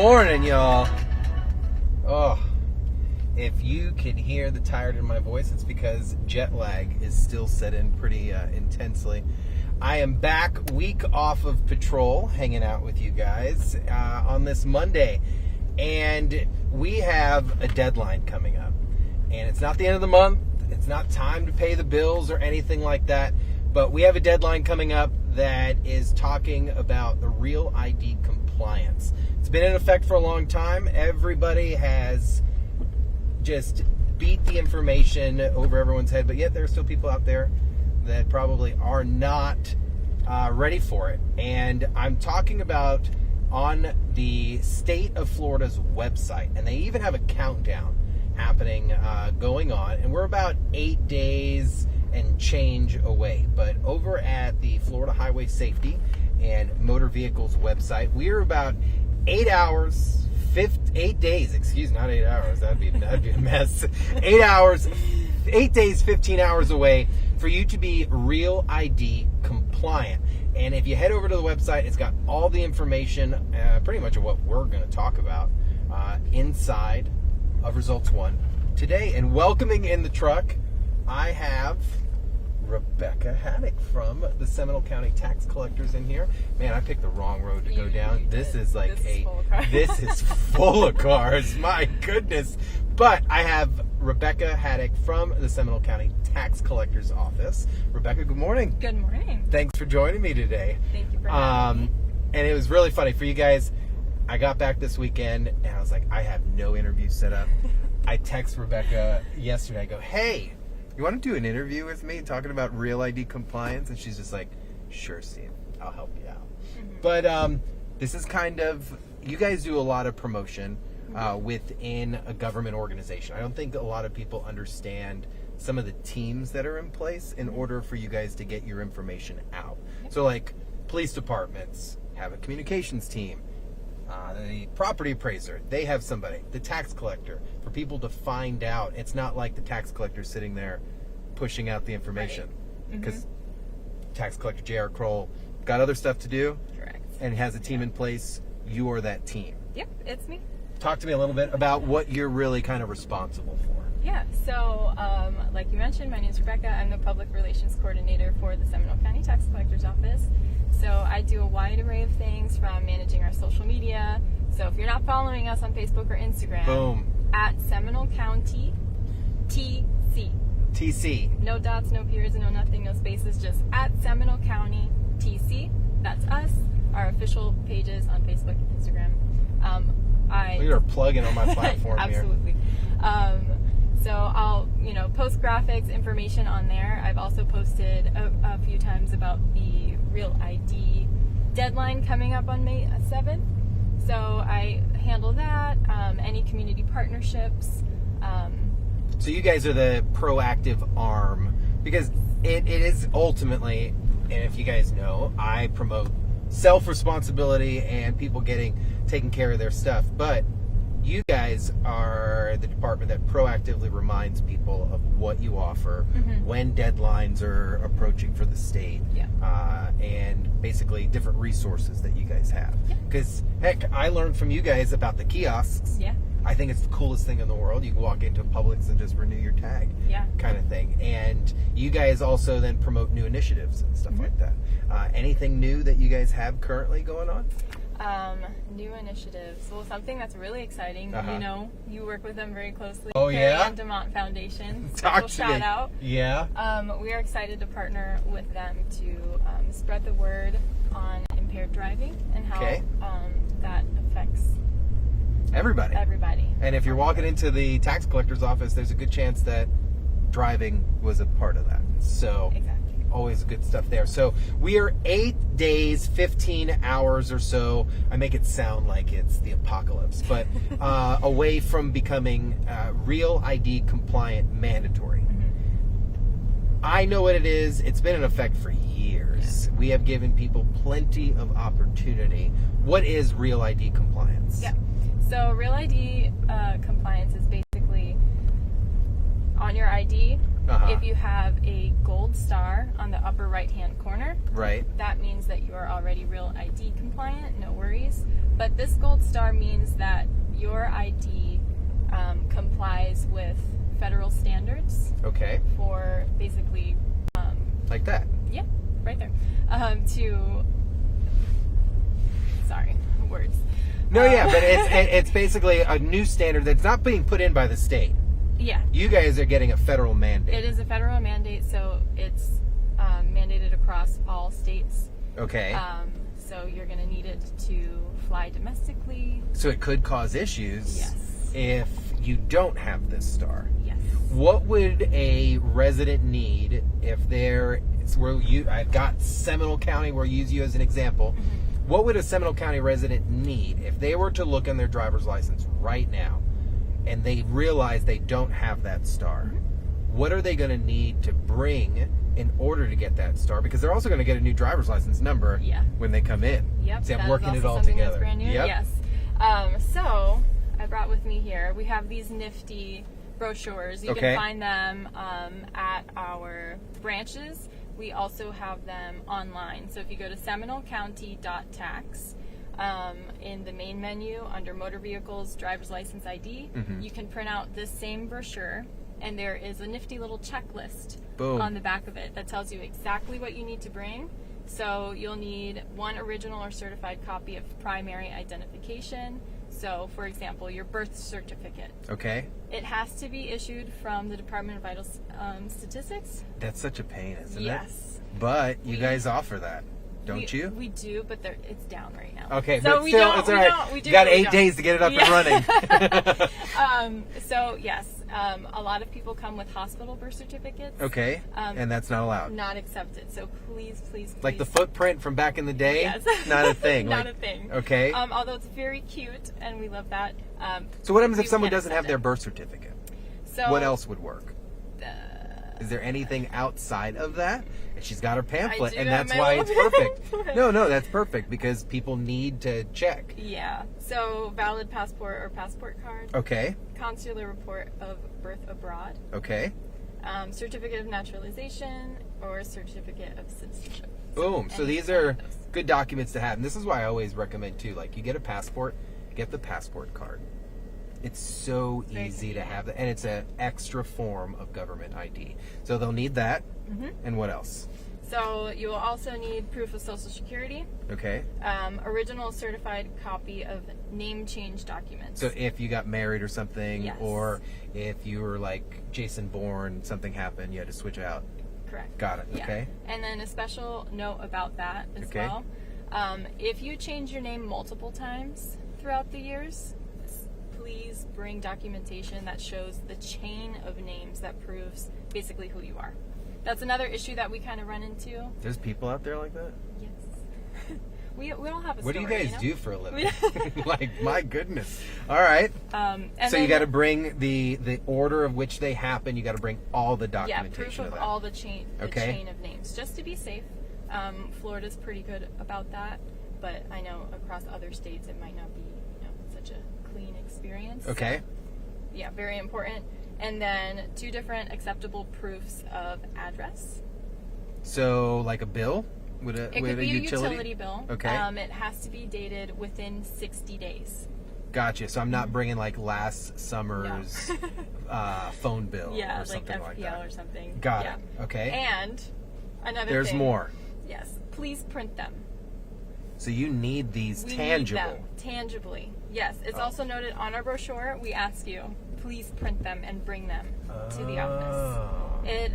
morning, y'all. Oh, if you can hear the tired in my voice, it's because jet lag is still set in pretty intensely. I am back, week off of patrol, hanging out with you guys on this Monday. And we have a deadline coming up. And it's not the end of the month. It's not time to pay the bills or anything like that. But we have a deadline coming up that is talking about the Real ID compliance. It's been in effect for a long time. Everybody has just beat the information over everyone's head, but yet there are still people out there that probably are not ready for it. And I'm talking about on the state of Florida's website, and they even have a countdown happening, going on, and we're about 8 days and change away. But over at the Florida Highway Safety and Motor Vehicles website, we're about 8 days, not 8 hours, that'd be a mess. 8 hours, 8 days, 15 hours away for you to be Real ID compliant. And if you head over to the website, it's got all the information, pretty much of what we're going to talk about inside of Results One today. And welcoming in the truck, I have Rebecca Haddock from the Seminole County Tax Collectors in here. Man, I picked the wrong road to go down. This is full of cars. My goodness. But I have Rebecca Haddock from the Seminole County Tax Collectors office. Rebecca, good morning. Good morning. Thanks for joining me today. Thank you for having me. And it was really funny for you guys. I got back this weekend and I was like, I have no interview set up. I text Rebecca yesterday. I go, hey, you want to do an interview with me talking about Real ID compliance? And she's just like, sure, Steve, I'll help you out. Mm-hmm. But this is kind of, you guys do a lot of promotion within a government organization. I don't think a lot of people understand some of the teams that are in place in order for you guys to get your information out. Yep. So like police departments have a communications team. The property appraiser, they have somebody. The tax collector, for people to find out. It's not like the tax collector sitting there pushing out the information. Because tax collector J.R. Kroll got other stuff to do. Correct. And has a team in place. You are that team. Yep, it's me. Talk to me a little bit about what you're really kind of responsible for. Yeah, so like you mentioned, my name is Rebecca. I'm the Public Relations Coordinator for the Seminole County Tax Collector's Office. So I do a wide array of things from managing our social media. So if you're not following us on Facebook or Instagram, boom, at Seminole County TC. TC. No dots, no periods, no nothing, no spaces, just at Seminole County TC. That's us, our official pages on Facebook and Instagram. You're plugging on my platform Absolutely. here. So I'll, post graphics, information on there. I've also posted a few times about the Real ID deadline coming up on May 7th. So I handle that, any community partnerships. So you guys are the proactive arm, because it is ultimately, and if you guys know, I promote self-responsibility and people taking care of their stuff, but you guys are the department that proactively reminds people of what you offer when deadlines are approaching for the state, and basically different resources that you guys have. Because, heck, I learned from you guys about the kiosks. Yeah. I think it's the coolest thing in the world. You can walk into Publix and just renew your tag, kind of thing. And you guys also then promote new initiatives and stuff like that. Anything new that you guys have currently going on? New initiatives. Well, something that's really exciting. You work with them very closely. Oh, yeah? Ann DeMont Foundation. Talk to shout me. out. Yeah. We are excited to partner with them to spread the word on impaired driving and how that affects everybody. And if you're walking into the tax collector's office, there's a good chance that driving was a part of that. So exactly. Always good stuff there. So we are 8 days, 15 hours or so. I make it sound like it's the apocalypse, but away from becoming Real ID compliant mandatory. I know what it is. It's been in effect for years. We have given people plenty of opportunity. What is Real ID compliance? Yeah. So Real ID compliance is basically on your ID, If you have a gold star on the upper right-hand corner, Right. that means that you are already Real ID compliant, no worries. But this gold star means that your ID complies with federal standards Okay. for basically, Like that. yeah, right there, sorry, words. No, yeah, but it's basically a new standard that's not being put in by the state. Yeah, You guys are getting a federal mandate. it is a federal mandate, so it's mandated across all states. Okay. So you're going to need it to fly domestically. So it could cause issues Yes. if you don't have this star. Yes. What would a resident need if I've got Seminole County, where I use you as an example. What would a Seminole County resident need if they were to look in their driver's license right now and they realize they don't have that star? What are they going to need to bring in order to get that star? Because they're also going to get a new driver's license number Yeah. when they come in. Yep. See, I'm that is working it also all something together. That's brand new. Yep. Yes. So I brought with me here, we have these nifty brochures. You Okay. can find them at our branches. We also have them online. So if you go to seminolecounty.tax, in the main menu under motor vehicles, driver's license ID, you can print out this same brochure, and there is a nifty little checklist Boom. on the back of it that tells you exactly what you need to bring. So you'll need one original or certified copy of primary identification. So, for example, your birth certificate. Okay. It has to be issued from the Department of Vital Statistics. That's such a pain, isn't it? Yes. But you guys offer that, don't you? We do, but it's down right now. Okay, so but we still, don't, it's all we right. don't, we do, You got but we 8 don't. days to get it up and running. So yes, a lot of people come with hospital birth certificates. Okay, and that's not allowed. Not accepted. So please. Like the footprint from back in the day? Yes. Not a thing. Not like, a thing. Okay. Although it's very cute, and we love that. So what happens we if someone can't doesn't have accept their it. birth certificate? So What else would work? Is there anything outside of that? And she's got her pamphlet, do and have that's my why little it's perfect. pamphlet. No, that's perfect because people need to check. Yeah. So valid passport or passport card. Okay, Consular report of birth abroad. okay. Certificate of naturalization or certificate of citizenship. Boom. So any these one are of those. good documents to have. And this is why I always recommend, too. Like, you get a passport, get the passport card. It's so Very easy to convenient. have that. And it's an extra form of government ID. So they'll need that. Mm-hmm. And what else? So you will also need proof of Social Security, Okay. original certified copy of name change documents. So if you got married or something, Yes. or if you were like Jason Bourne, something happened, you had to switch out. Correct. Got it. Yeah. Okay. And then a special note about that as Okay. well. If you change your name multiple times throughout the years, please bring documentation that shows the chain of names that proves basically who you are. That's another issue that we kind of run into. There's people out there like that? Yes. we all have a What do story. you guys know? do for a living? Like, my goodness. All right. And So you then- got to bring the order of which they happen. You got to bring all the yeah, documentation proof of that. all the chain Okay. chain of names, just to be safe. Florida's pretty good about that, but I know across other states it might not be such a clean experience. Okay. So, yeah, very important. And then 2 different acceptable proofs of address. So like a bill? Would It a could be utility? a utility bill. Okay. It has to be dated within 60 days. Gotcha. So I'm not bringing like last summer's phone bill Yeah, or like something FPL like that. or something. Got yeah. it. Okay. And another There's thing. more. Yes. Please print them. So you need these We tangible. need them tangibly. Yes, it's Oh. also noted on our brochure. We ask you, please print them and bring them to the office. Oh. It,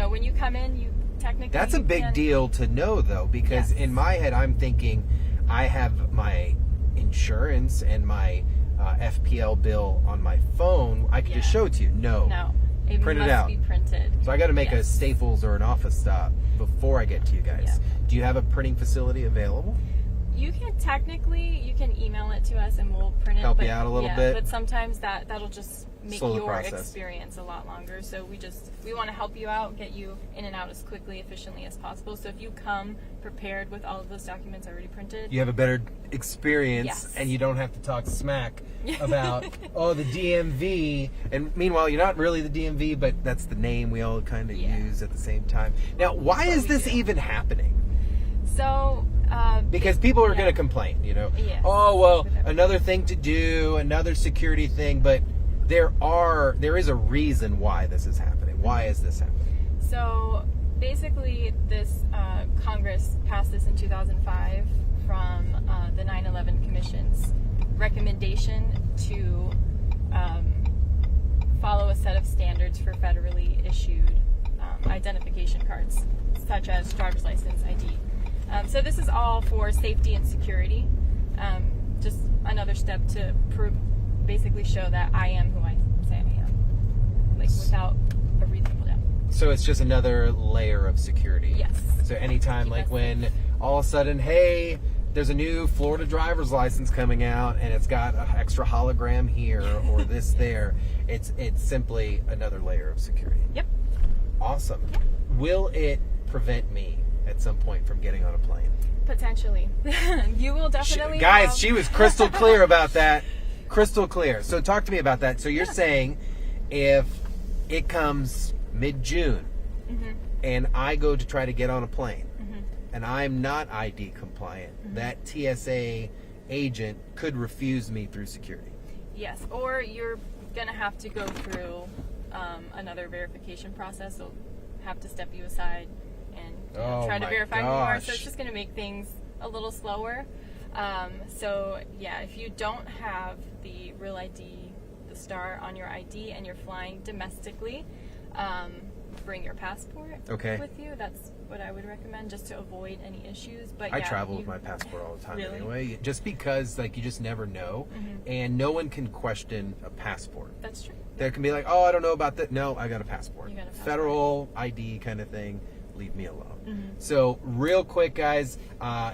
when you come in, you technically. That's a you big can- deal to know, though, because Yes. in my head, I'm thinking I have my insurance and my FPL bill on my phone. I can just Yeah. show it to you. No. it Print it must out. be printed. So I got to make a Yes. Staples or an Office stop before I get to you guys. Yeah. Do you have a printing facility available? You can email it to us and we'll print it. Help but, you out a little bit? But sometimes that'll just make slow the your process. experience a lot longer. So we want to help you out, get you in and out as quickly, efficiently as possible. So if you come prepared with all of those documents already printed, You have a better experience, Yes. and you don't have to talk smack about the DMV. And meanwhile, you're not really the DMV, but that's the name we all kind of Yeah. use at the same time. Now, why That's what is we this do. even happening? So Because people are Yeah. going to complain, Yes. Oh, well, With everything. another thing to do, another security thing, but there is a reason why this is happening. Why is this happening? So basically, this Congress passed this in 2005 from the 9/11 Commission's recommendation to follow a set of standards for federally issued identification cards, such as driver's license, ID. So this is all for safety and security. Just another step to basically show that I am who I say I am, like without a reasonable doubt. So it's just another layer of security. Yes. So anytime, Keep like us when all of a sudden, hey, there's a new Florida driver's license coming out, and it's got an extra hologram here or this there, it's simply another layer of security. Yep. Awesome. Will it prevent me at some point from getting on a plane? Potentially. You will definitely Guys, have- she was crystal clear about that. Crystal clear. So talk to me about that. So you're saying if it comes mid-June and I go to try to get on a plane and I'm not ID compliant, that TSA agent could refuse me through security. Yes, or you're going to have to go through another verification process. They'll have to step you aside and try to my verify who you are. So gosh. it's just going to make things a little slower. So yeah, if you don't have the real ID, the star on your ID, and you're flying domestically, bring your passport Okay. with you. That's what I would recommend, just to avoid any issues. But I yeah, travel with my passport all the time Really? anyway, just because you just never know, and no one can question a passport. That's true. They can be like, oh, I don't know about that. No, I got a passport. You got a passport. Federal ID kind of thing. Leave me alone. Mm-hmm. So real quick, guys,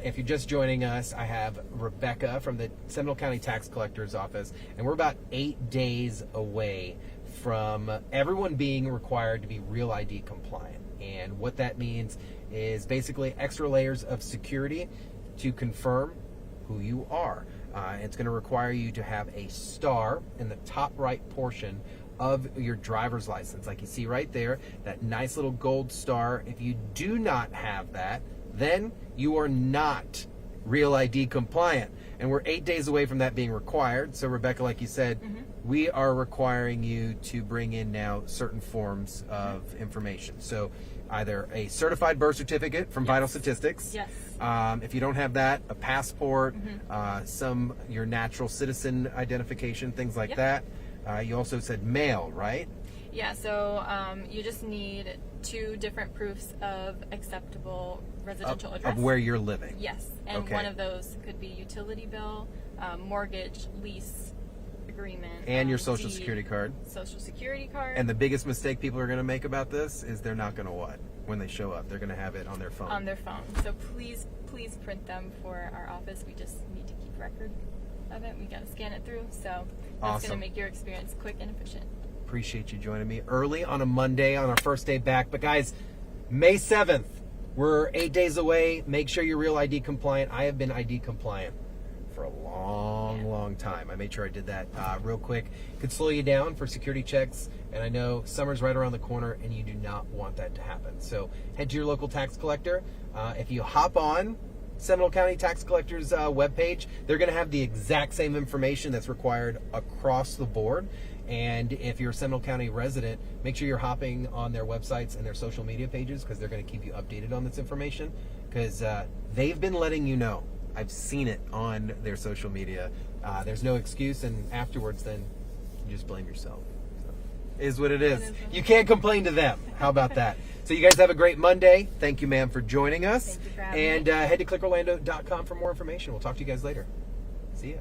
if you're just joining us, I have Rebecca from the Seminole County Tax Collector's Office, and we're about 8 days away from everyone being required to be Real ID compliant. And what that means is basically extra layers of security to confirm who you are. It's going to require you to have a star in the top right portion of your driver's license, like you see right there, that nice little gold star. If you do not have that, then you are not Real ID compliant. And we're 8 days away from that being required. So Rebecca, like you said, we are requiring you to bring in now certain forms of information. So either a certified birth certificate from Vital Statistics. Yes. If you don't have that, a passport, your natural citizen identification, things like Yep. that. You also said mail, right? Yeah, so you just need 2 different proofs of acceptable residential address. Of where you're living. Yes, and Okay. one of those could be utility bill, mortgage, lease agreement. And your social deed, security card. Social security card. And the biggest mistake people are going to make about this is they're not going to what? When they show up, they're going to have it on their phone. on their phone. So please print them for our office. We just need to keep record of it. We got to scan it through. So that's going Awesome. to make your experience quick and efficient. Appreciate you joining me early on a Monday on our first day back. But guys, May 7th, we're 8 days away. Make sure you're Real ID compliant. I have been ID compliant for a long time. I made sure I did that real quick. Could slow you down for security checks, and I know summer's right around the corner, and you do not want that to happen. So head to your local tax collector. If you hop on Seminole County Tax Collector's webpage, they're going to have the exact same information that's required across the board. And if you're a Seminole County resident, make sure you're hopping on their websites and their social media pages, because they're going to keep you updated on this information, because they've been letting you know. I've seen it on their social media. There's no excuse, and afterwards then you just blame yourself. So, is what it is. You can't complain to them. How about that? So you guys have a great Monday. Thank you, ma'am, for joining us. Thank you for having And me. head to clickorlando.com for more information. We'll talk to you guys later. See ya.